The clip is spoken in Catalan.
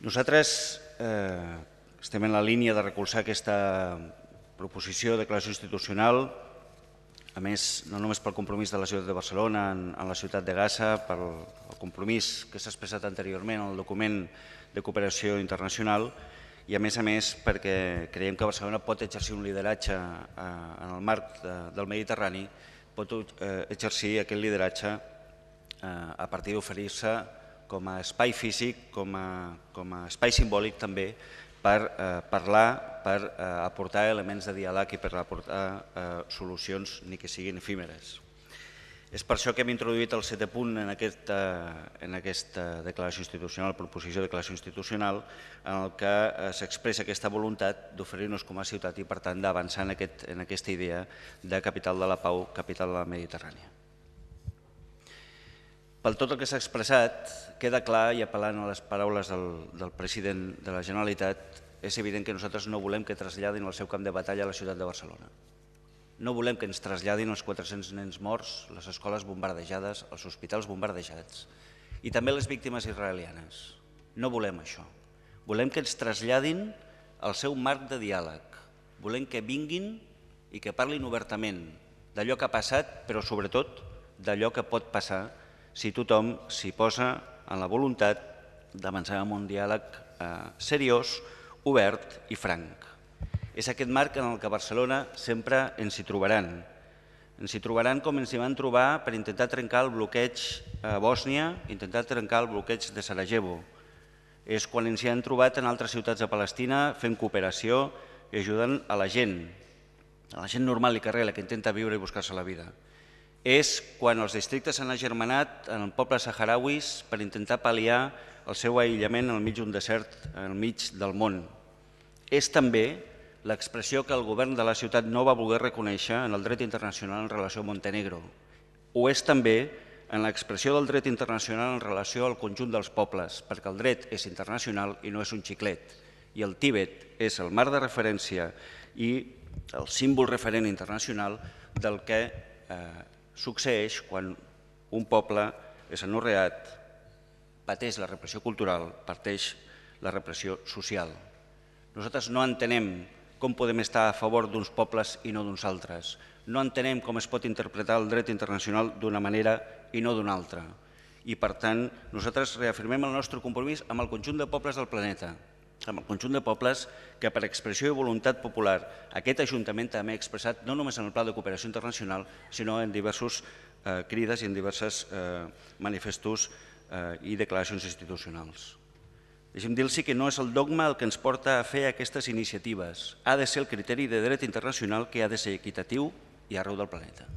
Nosaltres estem en la línia de recolzar aquesta proposició de declaració institucional, a més, no només pel compromís de la ciutat de Barcelona en la ciutat de Gaza, pel compromís que s'ha expressat anteriorment en el document de cooperació internacional i, a més perquè creiem que Barcelona pot exercir un lideratge en el marc del Mediterrani, pot exercir aquest lideratge a partir d'oferir-se com a espai físic, com a espai simbòlic també, per parlar, per aportar elements de diàleg i per aportar solucions, ni que siguin efímeres. És per això que hem introduït el 7è punt en aquesta declaració institucional, proposició de declaració institucional, en el que s'expressa aquesta voluntat d'oferir-nos com a ciutat i, per tant, d'avançar en aquesta idea de capital de la pau, capital de la Mediterrània. Per tot el que s'ha expressat, queda clar, i apel·lant a les paraules del president de la Generalitat, és evident que nosaltres no volem que traslladin el seu camp de batalla a la ciutat de Barcelona. No volem que ens traslladin els 400 nens morts, les escoles bombardejades, els hospitals bombardejats i també les víctimes israelianes. No volem això. Volem que ens traslladin al seu marc de diàleg. Volem que vinguin i que parlin obertament d'allò que ha passat, però sobretot d'allò que pot passar si tothom s'hi posa en la voluntat d'avançar en un diàleg seriós, obert i franc. És aquest marc en el que a Barcelona sempre ens hi trobaran. Ens hi trobaran com ens hi van trobar per intentar trencar el bloqueig a Bòsnia, intentar trencar el bloqueig de Sarajevo. És quan ens hi han trobat en altres ciutats de Palestina fent cooperació i ajudant a la gent normal i carrera que intenta viure i buscar-se la vida. És quan els districtes s'han agermanat en pobles saharauis per intentar pal·liar el seu aïllament al mig d'un desert, al mig del món. És també l'expressió que el govern de la ciutat no va voler reconèixer en el dret internacional en relació a Montenegro. Ho és també en l'expressió del dret internacional en relació al conjunt dels pobles, perquè el dret és internacional i no és un xiclet. I el Tíbet és el marc de referència i el símbol referent internacional del que succeeix quan un poble és anorreat, pateix la repressió cultural, pateix la repressió social. Nosaltres no entenem com podem estar a favor d'uns pobles i no d'uns altres. No entenem com es pot interpretar el dret internacional d'una manera i no d'una altra. I, per tant, nosaltres reafirmem el nostre compromís amb el conjunt de pobles del planeta, amb el conjunt de pobles que per expressió i voluntat popular aquest Ajuntament també ha expressat no només en el Pla de Cooperació Internacional, sinó en diversos crides i en diversos manifestos i declaracions institucionals. Deixem dir-los que no és el dogma el que ens porta a fer aquestes iniciatives. Ha de ser el criteri de dret internacional que ha de ser equitatiu i arreu del planeta.